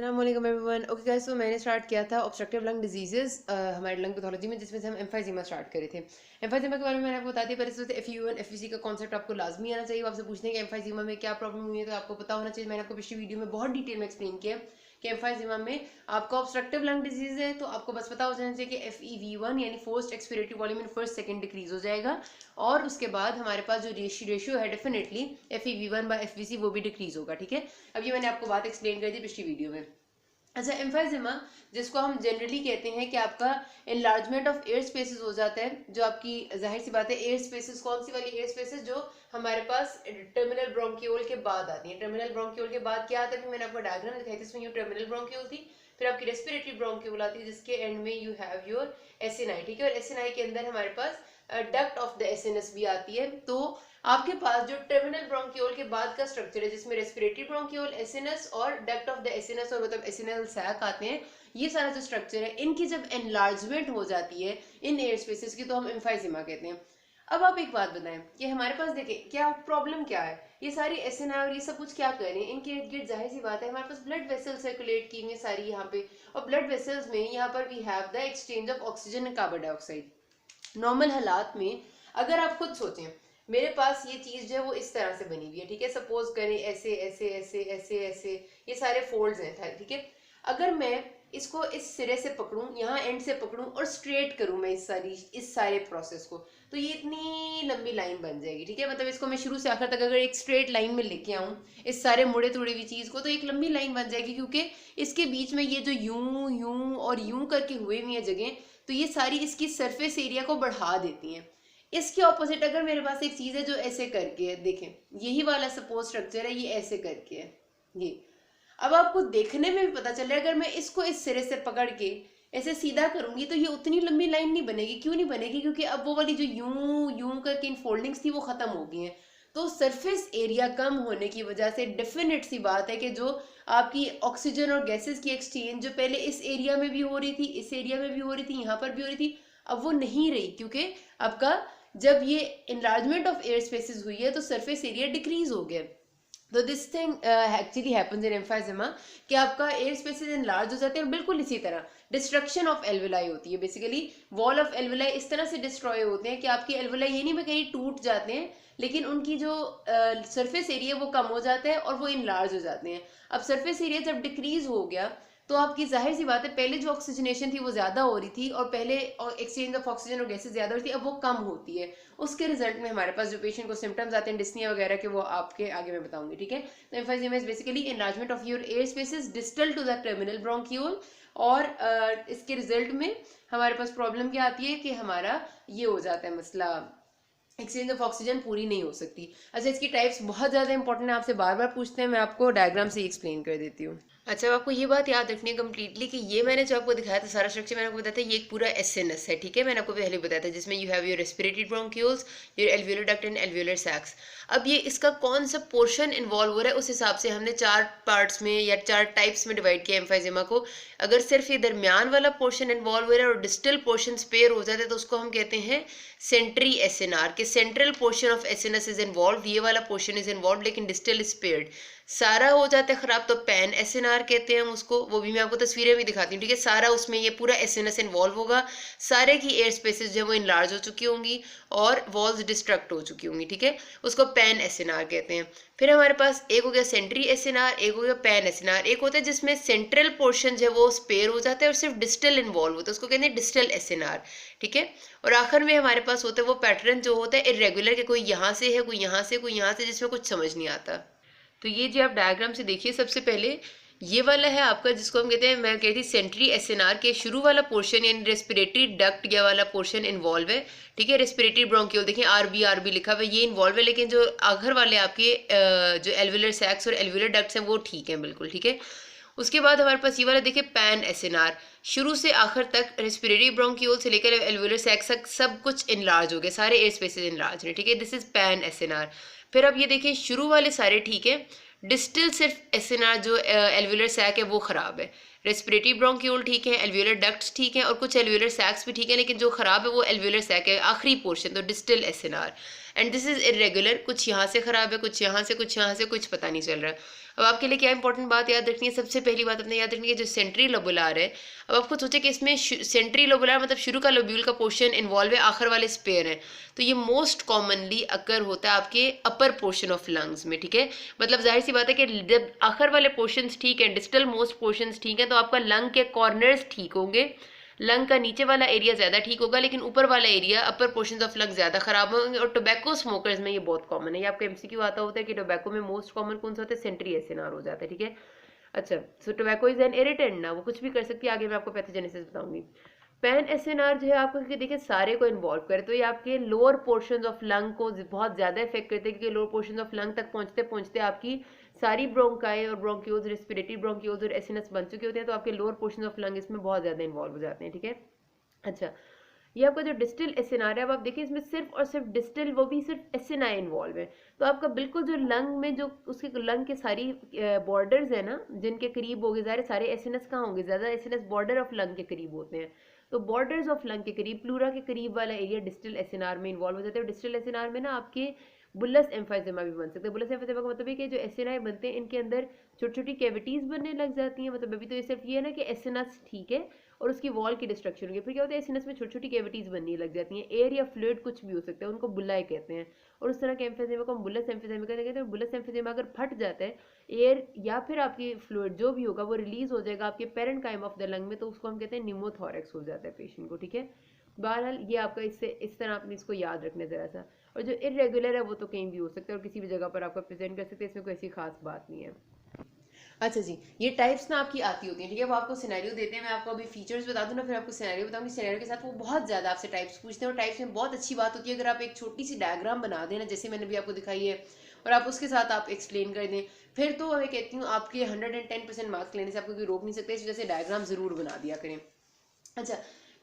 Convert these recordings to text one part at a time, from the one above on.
अस्सलाम वालेकुम everyone. Okay guys, तो मैंने स्टार्ट किया था ऑब्स्ट्रक्टिव लंग डिजीजेस हमारे लंग पैथोलॉजी में, जिसमें से हम एम्फाइजीमा स्टार्ट करे थे। एम्फाइजीमा के बारे में मैंने आपको बता दिया। पहले से FEU1 FEC का कॉन्सेप्ट आपको लाजमी आना चाहिए। आपसे पूछते हैं कि एम्फाइजीमा में क्या प्रॉब्लम हुई है, तो आपको पता होना चाहिए। मैंने आपको पिछली वीडियो में बहुत डिटेल में एक्सप्लेन किया कि एम्फाइजीमा में आपका ऑब्स्ट्रक्टिव लंग डिजीज है, तो आपको बस पता हो जाना चाहिए कि FEV1 यानी forced expiratory volume in first second decrease हो जाएगा, और उसके बाद हमारे पास जो रेशियो है डेफिनेटली FEV1/FVC वो भी डिक्रीज होगा। ठीक है, अब ये मैंने आपको बात एक्सप्लेन कर दी पिछली वीडियो में। अच्छा, एम्फाइजेमा जिसको हम जनरली कहते हैं कि आपका एनलार्जमेंट ऑफ एयर स्पेसेस हो जाता है, जो आपकी जाहिर सी बात है एयर स्पेसेस, कौन सी वाली एयर स्पेसेस जो हमारे पास टर्मिनल ब्रोंकियोल के बाद आती है। टर्मिनल ब्रोंकियोल के बाद क्या आता है, मैंने आपको डायग्राम दिखाई थी, इसमें ये टर्मिनल ब्रोंकियोल थी, फिर आपकी रेस्पिरेटरी ब्रोंकियोल आती है, जिसके एंड में यू हैव योर एसिनाई। ठीक है, और एसिनाई के अंदर हमारे पास डक्ट ऑफ द एसिनस भी आती है। तो आपके पास जो टर्मिनल ब्रोंकियोल के बाद का स्ट्रक्चर है, जिसमें रेस्पिरेटरी ब्रोंकियोल, एसिनस और डक्ट ऑफ द एसिनस और मतलब एसिनल सैक आते हैं, ये सारा जो स्ट्रक्चर है, इनकी जब एनलार्जमेंट हो जाती है इन एयर स्पेसेस की, तो हम एम्फाइजेमा कहते हैं। अब आप एक बात बताएं कि हमारे पास देखें क्या प्रॉब्लम क्या है, ये सारी एसिना और ये सब कुछ क्या कर रहे हैं, इनके इर्द गिर्द जाहिर सी बात है हमारे पास ब्लड वेसल सर्कुलेट की हुई सारी यहाँ पे, और ब्लड वेसल्स में यहाँ पर we have the exchange of oxygen and carbon dioxide. Normal हालात में अगर आप खुद सोचें, मेरे पास ये चीज जो है वो इस तरह से बनी हुई है। ठीक है, सपोज करें ऐसे ऐसे ऐसे ऐसे ऐसे ये सारे फोल्ड्स हैं। ठीक है, अगर मैं इसको इस सिरे से पकड़ूं, यहाँ एंड से पकड़ूं और स्ट्रेट करूं मैं इस सारे प्रोसेस को, तो ये इतनी लंबी लाइन बन जाएगी। ठीक है, मतलब इसको मैं शुरू से आखिर तक अगर एक स्ट्रेट लाइन में लेके आऊं इस सारे मुड़े तुड़े हुई चीज को, तो एक लंबी लाइन बन जाएगी, क्योंकि इसके बीच में ये जो यूं यूं और यूं करके हुए हुई है जगह, तो ये सारी इसकी सरफेस एरिया को बढ़ा देती हैं। इसके ऑपोजिट अगर मेरे पास एक चीज है जो ऐसे करके है, देखें यही वाला सपोज स्ट्रक्चर है, ये ऐसे करके है ये। अब आपको देखने में भी पता चल रहा है, अगर मैं इसको इस सिरे से पकड़ के ऐसे सीधा करूंगी तो ये उतनी लंबी लाइन नहीं बनेगी। क्यों नहीं बनेगी? क्योंकि अब वो वाली जो यूं यूं करके इन फोल्डिंग्स थी वो खत्म हो गई हैं। तो सरफेस एरिया कम होने की वजह से डेफिनेट सी बात है कि जो आपकी ऑक्सीजन और गैसेस की एक्सचेंज जो पहले इस एरिया में भी हो रही थी, इस एरिया में भी हो रही थी, यहाँ पर भी हो रही थी, अब वो नहीं रही, क्योंकि आपका जब ये इनलार्जमेंट ऑफ एयर स्पेसेस हुई है तो सरफेस एरिया डिक्रीज हो गया। तो this thing actually happens in emphysema कि आपका एयर स्पेसेस इनलार्ज हो जाते हैं, और बिल्कुल इसी तरह डिस्ट्रक्शन ऑफ एल्वेलाई होती है। बेसिकली वॉल ऑफ एल्वेलाई इस तरह से डिस्ट्रॉय होते हैं कि आपकी एल्वेलाई ये नहीं मैं कहीं टूट जाते हैं, लेकिन उनकी जो सरफेस एरिया वो कम हो जाता है और वो इनलार्ज हो जाते हैं। अब सरफेस एरिया जब डिक्रीज हो गया तो आपकी जाहिर सी बात है पहले जो ऑक्सीजनेशन थी वो ज्यादा हो रही थी, और पहले एक्सचेंज ऑफ ऑक्सीजन और गैसेस ज्यादा हो रही थी, अब वो कम होती है। उसके रिजल्ट में हमारे पास जो पेशेंट को सिम्टम्स आते हैं डिस्निया वगैरह के, वो आपके आगे मैं बताऊंगी। ठीक है, तो emphysema is basically enlargement of your air spaces distal to the terminal bronchiole, और इसके रिजल्ट में हमारे पास प्रॉब्लम क्या आती है कि हमारा ये हो जाता है मसला, एक्सचेंज ऑफ ऑक्सीजन पूरी नहीं हो सकती। अच्छा, इसकी टाइप्स बहुत ज़्यादा इंपॉर्टेंट है, आपसे बार बार पूछते हैं, मैं आपको डायग्राम से ही एक्सप्लेन कर देती हूँ। अच्छा, अब आपको ये बात याद रखनी है कम्प्लीटली कि ये मैंने जो आपको दिखाया था सारा स्ट्रक्चर, मैंने आपको बताया था ये एक पूरा एसएनएस है। ठीक है, मैंने आपको पहले बताया था, जिसमें you have your respiratory bronchioles, your alveolar duct and alveolar sacs. अब ये इसका कौन सा पोर्शन इन्वॉल्व हो रहा है, उस हिसाब से हमने 4 पार्ट्स में या 4 टाइप्स में डिवाइड किया एम्फाइजेमा को। अगर सिर्फ ये दरमियान वाला पोर्शन इन्वॉल्व हो रहा है और डिस्टल पोर्शन स्पेयर हो जाता है, तो उसको हम कहते हैं सेंट्री एसएनआर, के central portion of SNS is involve, ये वाला पोर्शन इज इन्वॉल्व, लेकिन डिस्टल स्पेयर्ड। सारा हो जाता है खराब तो पैन एसएनआर कहते हैं हम उसको, वो भी मैं आपको तस्वीरें भी दिखाती हूँ। ठीक है, सारा उसमें ये पूरा एसएनएस इन्वॉल्व होगा, सारे की एयर स्पेसेस जो है वो इनलार्ज हो चुकी होंगी और वॉल्स डिस्ट्रक्ट हो चुकी होंगी। ठीक है, उसको पैन एसएनआर कहते हैं। फिर हमारे पास एक हो गया सेंट्री एसएनआर, एक हो गया पैन एसएनआर। एक होता है जिसमें सेंट्रल पोर्शन जो है वो स्पेयर हो जाता है और सिर्फ डिस्टल इन्वॉल्व होता है, उसको कहते हैं डिस्टल एसएनआर। ठीक है, और आखिर में हमारे पास होता है वो पैटर्न जो होता है इरेगुलर के, कोई यहाँ से है, कोई यहाँ से, कोई यहाँ से, जिसमें कुछ समझ नहीं आता। तो ये जो आप डायग्राम से देखिए, सबसे पहले ये वाला है आपका, जिसको हम कहते हैं, मैं कहती थी सेंट्री एसएनआर के शुरू वाला पोर्शन यानी रेस्पिरेटरी डक्ट ये वाला पोर्शन इन्वॉल्व है। ठीक है, रेस्पिरेटरी ब्रोंकियोल देखिए आरबी लिखा हुआ है, ये इन्वॉल्व है, लेकिन जो आखिर वाले आपके जो एल्वियोलर सैक्स और एल्वियोलर डक्ट्स हैं वो ठीक है बिल्कुल। ठीक है, उसके बाद हमारे पास ये वाला देखिए पैन एसएनआर, शुरू से आखिर तक रेस्पिरेटरी ब्रोंकियोल से लेकर एल्वियोलर सैक्स तक सब कुछ इनलार्ज हो गया, सारे एयर स्पेसेस इनलार्ज हैं। ठीक है, दिस इज पैन एसएनआर। फिर अब ये देखिए शुरू वाले सारे ठीक है, डिस्टल सिर्फ एसएनआर जो एल्वियोलर सैक है वो खराब है। रेस्पिरेटरी ब्रोंकियोल ठीक है, एल्वियोलर डक्ट्स ठीक है, और कुछ एल्वियोलर सैक्स भी ठीक है, लेकिन जो खराब है वो एल्वियोलर सैक है, आखिरी पोर्शन, तो distal SNR. And this is irregular, कुछ यहाँ से खराब है, कुछ यहाँ से, कुछ यहाँ से, कुछ पता नहीं चल रहा है। अब आपके लिए क्या इंपॉर्टेंट बात याद रखनी है, सबसे पहली बात अपने याद रखनी है जो सेंट्री लोबुलार है। अब आप खुद सोचे कि इसमें सेंट्री लोबुलार मतलब शुरू का लोब्यूल का पोर्शन इन्वॉल्व है, आखिर वाले स्पेयर है, तो ये मोस्ट कॉमनली अकर होता है आपके अपर पोर्शन ऑफ लंग्स में, ठीक है। मतलब जाहिर सी बात है कि जब आखिर वाले पोर्शंस ठीक है, डिस्टल मोस्ट पोर्शंस ठीक है, तो आपका लंग के कॉर्नर्स ठीक होंगे, लंग का नीचे वाला एरिया ज़्यादा ठीक होगा, लेकिन ऊपर वाला area upper portion of lung ज़्यादा खराब होंगे। और टोबैको स्मोकर्स में ये बहुत कॉमन है, ये आपका एमसीक्यू आता होता है कि टोबैको में मोस्ट कॉमन कौन सा होता है, सेंट्री एसएनआर हो जाता है, ठीक है। अच्छा, सो टोबैको इज एन इरिटेंट ना, वो कुछ भी कर सकती है, आगे मैं आपको पैथोजेनेसिस बताऊंगी। पैन एसएनआर जो है आपको देखिए सारे को इन्वॉल्व करे, तो ये आपके लोअर पोर्शन ऑफ लंग को बहुत ज़्यादा इफेक्ट करते हैं, क्योंकि लोअर पोर्शन ऑफ लंग तक पहुंचते पहुंचते आपकी सारी ब्रोंकाई और ब्रोंक्यूल्स, रेस्पिरेटरी ब्रोंक्यूल्स और एसिनस बन चुके होते हैं, तो आपके लोअर पोर्शन ऑफ लंग इसमें बहुत ज़्यादा इन्वॉल्व हो जाते हैं, ठीक है। अच्छा, ये आपका जो डिस्टल एसएनआर है, अब आप देखिए इसमें सिर्फ और सिर्फ डिस्टल, वो भी सिर्फ एसएनआई इन्वॉल्व है, तो आपका बिल्कुल जो लंग में जो उसके लंग के सारी बॉर्डर्स है ना जिनके करीब होंगे, ज़ाहिर सारे एसएनएस कहाँ होंगे, ज़्यादा एसएनएस बॉर्डर ऑफ लंग के करीब होते हैं, तो बॉर्डर्स ऑफ लंग के करीब, प्लूरा के करीब वाला एरिया डिस्टल एसएनआर में इन्वॉल्व हो जाता है। डिस्टल एसएनआर में ना आपके बुलस एम्फाइजेमा भी बन सकते हैं। बुलस एम्फाइजेमा का मतलब है कि जो एसएनआई बनते हैं इनके अंदर छोटी छोटी कैविटीज बनने लग जाती हैं, मतलब अभी तो ये सिर्फ ये है ना कि एसएनएस ठीक है और उसकी वॉल की डिस्ट्रक्शन होगी, फिर क्या होता है एसएनएस में छोटी छोटी कैविटीज बनने लग जाती हैं, एयर या फ्लूइड कुछ भी हो सकता है, उनको बुल्लाए कहते हैं, और उस तरह के एम्फाइजेमा को हम बुलस एम्फाइजेमा कहते हैं। बुलस एम्फाइजेमा अगर फट जाता है, एयर या फिर आपकी फ्लूइड जो भी होगा वो रिलीज हो जाएगा आपके पेरेंकाइम ऑफ द लंग में, तो उसको हम कहते हैं निमोथोरेक्स हो जाता है पेशेंट को, ठीक है। बहरहाल ये आपका इससे इस तरह आपने इसको याद रखना जरा सा। और जो इरेगुलर है वो तो कहीं भी हो सकता है और किसी भी जगह पर आपका प्रेजेंट कर सकते हैं, इसमें कोई ऐसी खास बात नहीं है। अच्छा जी, ये टाइप्स ना आपकी आती होती हैं, ठीक है। वो आपको सिनेरियो देते हैं, मैं आपको अभी फीचर्स बता दूं ना, फिर आपको सिनेरियो बताऊंगी। सिनेरियो के साथ वो बहुत ज़्यादा आपसे टाइप्स पूछते हैं, और टाइप्स में बहुत अच्छी बात होती है अगर आप एक छोटी सी डायग्राम बना दें ना, जैसे मैंने भी आपको दिखाई है, और आप उसके साथ आप एक्सप्लेन कर दें, फिर तो मैं कहती हूँ आपके 110% मार्क्स लेने से आपको कोई रोक नहीं सकता, इस वजह से डायग्राम जरूर बना दिया करें। अच्छा,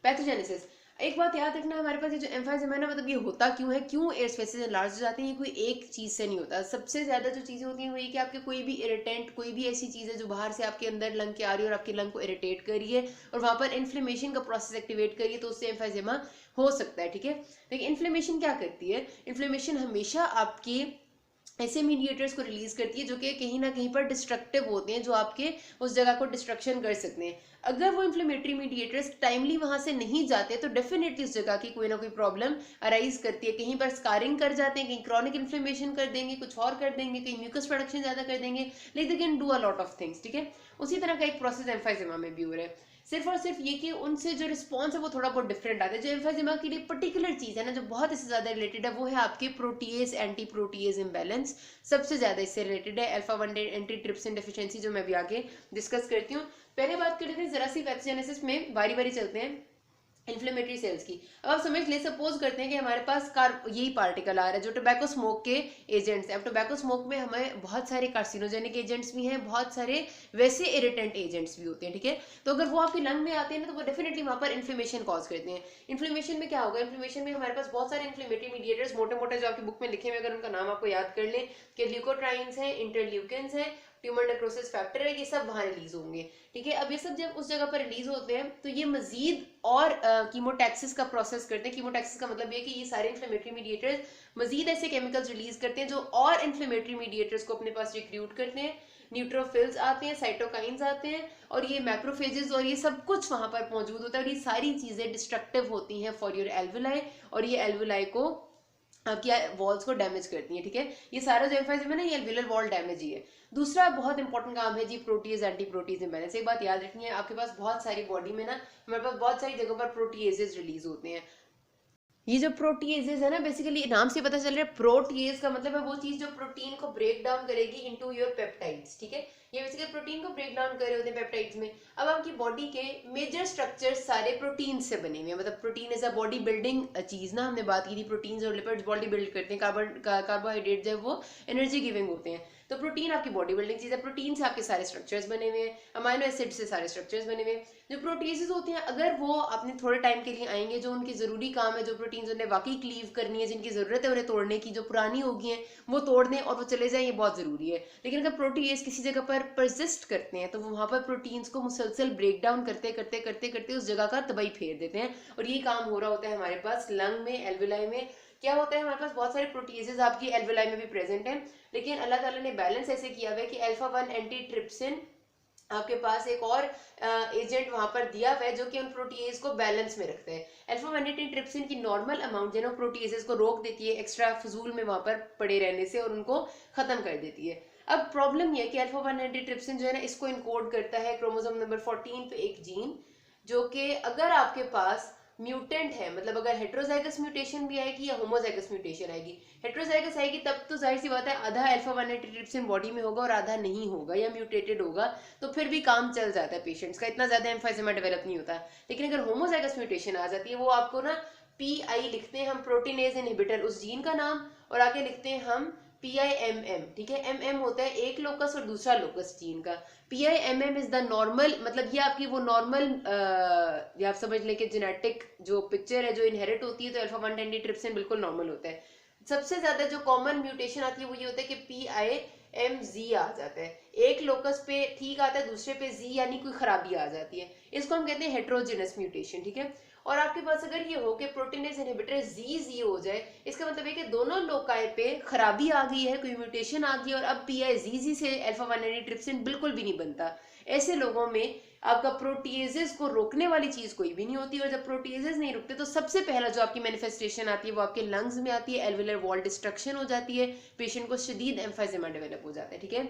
पैथोजेनेसिस, एक बात याद रखना, हमारे पास ये जो एम्फाइजेमा है ना, मतलब ये होता क्यों है, क्यों एयर स्पेसेस एनलार्ज हो जाते हैं, ये कोई एक चीज से नहीं होता। सबसे ज्यादा जो चीजें होती हैं वो ये कि आपके कोई भी इरिटेंट, कोई भी ऐसी चीज है जो बाहर से आपके अंदर लंग के आ रही है और आपके लंग को इरिटेट कर रही है और वहां पर इन्फ्लेमेशन का प्रोसेस एक्टिवेट करिए, तो उससे एम्फाइजेमा हो सकता है, ठीक है। लेकिन इन्फ्लेमेशन क्या करती है, इन्फ्लेमेशन हमेशा आपके ऐसे मीडिएटर्स को रिलीज करती है जो कि कहीं ना कहीं पर डिस्ट्रक्टिव होते हैं, जो आपके उस जगह को डिस्ट्रक्शन कर सकते हैं। अगर वो इन्फ्लेमेटरी मीडिएटर्स टाइमली वहां से नहीं जाते तो डेफिनेटली उस जगह की कोई ना कोई प्रॉब्लम अराइज करती है। कहीं पर स्कारिंग कर जाते हैं, कहीं क्रॉनिक इन्फ्लेमेशन कर देंगे, कुछ और कर देंगे, कहीं म्यूकस प्रोडक्शन ज्यादा कर देंगे, लेकिन they can do a lot of things, ठीक है। उसी तरह का एक प्रोसेस एम्फाइजेमा में भी हो रहा है, सिर्फ और सिर्फ ये कि उनसे जो रिस्पॉन्स है वो थोड़ा बहुत डिफरेंट आता है। जो एम्फाइजेमा के लिए पर्टिकुलर चीज है ना, जो बहुत इससे ज्यादा रिलेटेड है, वो है आपके प्रोटीएज एंटी प्रोटीएज इम्बैलेंस, सबसे ज्यादा इससे रिलेटेड है। अल्फा 1 एंटी ट्रिप्सिन डेफिशिएंसी, जो मैं भी आगे डिस्कस करती हूँ। पहले बात कर लेते हैं जरा सी पैथोजेनेसिस में, बारी बारी चलते हैं इन्फ्लेमेटरी सेल्स की। अब आप समझ ले, सपोज करते हैं कि हमारे पास यही पार्टिकल आ रहा है जो टोबैको स्मोक के एजेंट्स हैं। अब टोबैको स्मोक में हमें बहुत सारे कार्सिनोजेनिक एजेंट्स भी हैं, बहुत सारे वैसे इरिटेंट एजेंट्स भी होते हैं, ठीक है। तो अगर वो आपके लंग में आते हैं ना, तो वो डेफिनेटली वहां पर इन्फ्लेमेशन कॉज करते हैं। इन्फ्लेमेशन में क्या होगा, इन्फ्लेमेशन में हमारे पास बहुत सारे इन्फ्लेमेटरी मीडिएटर्स मोटे मोटे जो आपकी बुक में लिखे हुए, अगर उनका नाम आपको याद कर ले, कि ल्यूकोट्राइन्स हैं, इंटरल्यूकिन्स हैं, ट्यूमर नेक्रोसिस फैक्टर है, ये सब वहां रिलीज होंगे, ठीक है। अब ये सब जब उस जगह पर रिलीज होते हैं तो ये मजीद और कीमोटैक्सिस का प्रोसेस करते हैं। कीमोटैक्सिस का मतलब ये कि ये सारे इन्फ्लेमेटरी मीडिएटर्स मजीद ऐसे केमिकल्स रिलीज करते हैं जो और इन्फ्लेमेटरी मीडिएटर्स को अपने पास रिक्रूट करते हैं। न्यूट्रोफिल्स आते हैं, साइटोकाइंस आते हैं, और ये मैक्रोफेजेस, और ये सब कुछ वहां पर मौजूद होता है, और ये सारी चीजें डिस्ट्रक्टिव होती हैं फॉर योर एल्वुलाई, और ये एल्वुलाई को आपकी वॉल्स को डैमेज करती है, ठीक है। ये सारा जो एम्फाइजेमा है ना, ये एल्वियुलर वॉल डैमेज ही है। दूसरा बहुत इंपॉर्टेंट काम है जी प्रोटीज एंटी प्रोटीज इम्बैलेंस। एक बात याद रखनी है, आपके पास बहुत सारी बॉडी में ना, हमारे पास बहुत सारी जगहों पर प्रोटीएजेस रिलीज होते हैं। ये जो प्रोटीएजेस है ना, बेसिकली नाम से पता चल रहा है, प्रोटीएज का मतलब है वो चीज जो प्रोटीन को ब्रेक डाउन करेगी इनटू योर पेप्टाइड्स, ठीक है। ये बेसिकली प्रोटीन को ब्रेक डाउन कर रहे होते हैं पेप्टाइड्स में। अब आपकी बॉडी के मेजर स्ट्रक्चर्स सारे प्रोटीन से बने हुए हैं, मतलब protein is a body building चीज ना, हमने बात की थी प्रोटीन्स और लिपिड्स बॉडी बिल्ड करते हैं, कार्बोहाइड्रेट जो है वो एनर्जी गिविंग होते हैं, तो प्रोटीन आपकी बॉडी बिल्डिंग चीज है। प्रोटीन से आपके सारे स्ट्रक्चर्स बने हुए हैं, अमाइनो एसिड से सारे स्ट्रक्चर्स बने हुए हैं। जो प्रोटीजेस होती हैं, अगर वो अपने थोड़े टाइम के लिए आएंगे, जो उनकी जरूरी काम है, जो प्रोटीन्स उन्हें वाकई क्लीव करनी है, जिनकी जरूरत है उन्हें तोड़ने की, जो पुरानी होगी हैं वो तोड़ दें और वो चले जाएं, ये बहुत जरूरी है। लेकिन अगर प्रोटीएज किसी जगह पर परसिस्ट करते हैं तो वो वहां पर प्रोटीन्स को मुसलसल ब्रेक डाउन करते करते उस जगह का तबाही फेर देते हैं, और ये काम हो रहा होता है हमारे पास लंग में, एल्वुलाई में, क्या होता है, हमारे पास बहुत सारे प्रोटीजेज आपकी एल्वेलाई में भी प्रेजेंट हैं, लेकिन अल्लाह ताला ने बैलेंस ऐसे किया हुआ है कि अल्फा 1 एंटी ट्रिप्सिन आपके पास एक और एजेंट वहां पर दिया हुआ है जो कि उन प्रोटीएज को बैलेंस में रखता है। अल्फा 1 एंटी ट्रिप्सिन की नॉर्मल अमाउंट जो है प्रोटीएजेस को रोक देती है एक्स्ट्रा फजूल में वहां पर पड़े रहने से और उनको खत्म कर देती है। अब प्रॉब्लम यह है कि अल्फा 1 एंटी ट्रिप्सिन जो है ना, इसको इनकोड करता है क्रोमोसोम नंबर 14 पे एक जीन, जो कि अगर आपके पास म्यूटेंट है, मतलब अगर हेट्रोजाइगस म्यूटेशन भी आएगी या होमोजाइगस म्यूटेशन आएगी, हेट्रोजाइगस आएगी तब तो जाहिर सी बात है आधा अल्फा 1 एंटीट्रिप्सिन बॉडी में होगा और आधा नहीं होगा या म्यूटेटेड होगा, तो फिर भी काम चल जाता है पेशेंट्स का, इतना ज्यादा एम्फाइजेमा डेवलप नहीं होता। लेकिन अगर होमोजाइगस म्यूटेशन आ जाती है, वो आपको ना PI लिखते हैं हम, प्रोटीनेज इनहिबिटर उस जीन का नाम, और आगे लिखते हैं हम PIMM, ठीक है। MM होता है एक लोकस और दूसरा लोकस जीन का। PIMM इज द नॉर्मल, मतलब ये आपकी वो नॉर्मल ये आप समझ लें कि जेनेटिक जो पिक्चर है जो इनहेरिट होती है, तो अल्फा 1 एंटीट्रिप्सिन बिल्कुल नॉर्मल होता है। सबसे ज्यादा जो कॉमन म्यूटेशन आती है वो ये होता है कि PIMZ आ जाता है, एक लोकस पे ठीक आता है, दूसरे पे Z यानी कोई खराबी आ जाती है, इसको हम कहते हैं हेट्रोजेनस म्यूटेशन, ठीक है। और आपके पास अगर ये हो कि प्रोटीनेज इनहिबिटर ZZ हो जाए, इसका मतलब है कि दोनों लोकाई पे खराबी आ गई है, कोई म्यूटेशन आ गई है, और अब PIZZ से अल्फा 1 एंटीट्रिप्सिन बिल्कुल भी नहीं बनता। ऐसे लोगों में आपका प्रोटीएजेस को रोकने वाली चीज कोई भी नहीं होती, और जब प्रोटीएजेस नहीं रुकते तो सबसे पहला जो आपकी मैनिफेस्टेशन आती है वो आपके लंग्स में आती है, एल्वेलर वॉल डिस्ट्रक्शन हो जाती है, पेशेंट को शदीद एम्फाइजेमा डेवलप हो जाता है, ठीक है।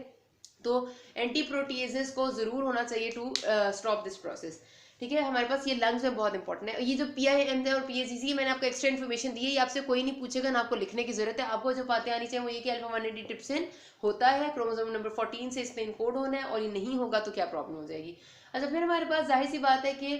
तो एंटी प्रोटीएजेस को जरूर होना चाहिए टू स्टॉप दिस प्रोसेस, ठीक है। हमारे पास ये लंग्स में बहुत इंपॉर्टेंट है। ये जो PIM है और PIZZ मैंने आपको एक्स्ट्रा इन्फॉर्मेशन दी है, ये आपसे कोई नहीं पूछेगा, ना आपको लिखने की जरूरत है। आपको जो बातें आनी चाहिए वो ये कि अल्फा 1 एंटीट्रिप्सिन होता है, क्रोमोसोम नंबर 14 से इसमें इनकोड होना है, और ये नहीं होगा तो क्या प्रॉब्लम हो जाएगी। अच्छा, फिर हमारे पास जाहिर सी बात है कि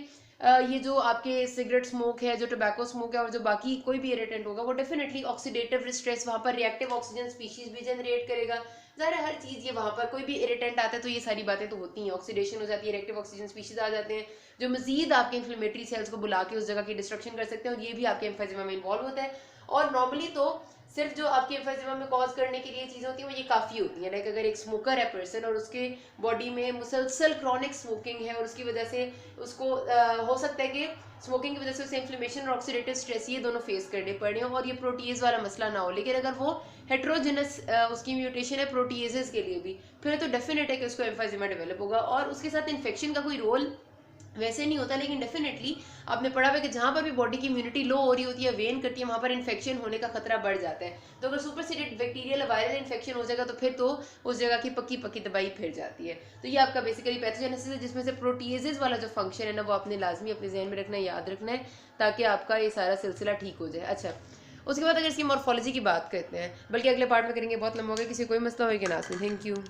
ये जो आपके सिगरेट स्मोक है, जो टोबैको स्मोक है, और जो बाकी कोई भी इरिटेंट होगा, वो डेफिनेटली ऑक्सीडेटिव स्ट्रेस, वहां पर रिएक्टिव ऑक्सीजन स्पीशीज भी जनरेट करेगा। ज़ाहिर है हर चीज़, ये वहां पर कोई भी इरिटेंट आता है तो ये सारी बातें तो होती हैं, ऑक्सीडेशन हो जाती है, रिएक्टिव ऑक्सीजन स्पीशीज आ जाते हैं जो मजीद आपके इन्फ्लेमेटरी सेल्स को बुला के उस जगह की डिस्ट्रक्शन कर सकते हैं, और ये भी आपके एम्फाइजेमा में इन्वॉल्व होता है। और नॉर्मली तो सिर्फ जो आपके एम्फाइजेमा में कॉज करने के लिए चीजें होती हैं वो ये काफी होती है। लाइक अगर एक स्मोकर है पर्सन और उसके बॉडी में मुसलसल क्रॉनिक स्मोकिंग है, और उसकी वजह से उसको हो सकता है कि स्मोकिंग की वजह से उसे इन्फ्लेमेशन और ऑक्सीडेटिव स्ट्रेस ये दोनों फेस करने पड़े और ये प्रोटीएज वाला मसला ना हो। लेकिन अगर वो हेट्रोजेनस उसकी म्यूटेशन है प्रोटीएजेस के लिए भी, फिर तो डेफिनेट है कि उसको एम्फाइजेमा डेवलप होगा। और उसके साथ इन्फेक्शन का कोई रोल वैसे नहीं होता, लेकिन डेफिनेटली आपने पढ़ा हुआ कि जहां पर भी बॉडी की इम्यूनिटी लो हो रही होती है, वेन करती है, वहां पर इन्फेक्शन होने का खतरा बढ़ जाता है। तो अगर सुपरसीडेड बैक्टीरियल वायरल इन्फेक्शन हो जाएगा तो फिर तो उस जगह की पक्की पक्की दवाई फिर जाती है। तो ये आपका बेसिकली पैथोजेनेसिस है, जिसमें से प्रोटीएजेस वाला जो फंक्शन है ना, वो आपने लाजमी अपने जहन में रखना है, याद रखना है, ताकि आपका ये सारा सिलसिला ठीक हो जाए। अच्छा, उसके बाद अगर इसकी मॉर्फोलॉजी की बात करते हैं, बल्कि अगले पार्ट में करेंगे, बहुत लंबा हो गया, किसी कोई मसला हो कि ना। Thank you.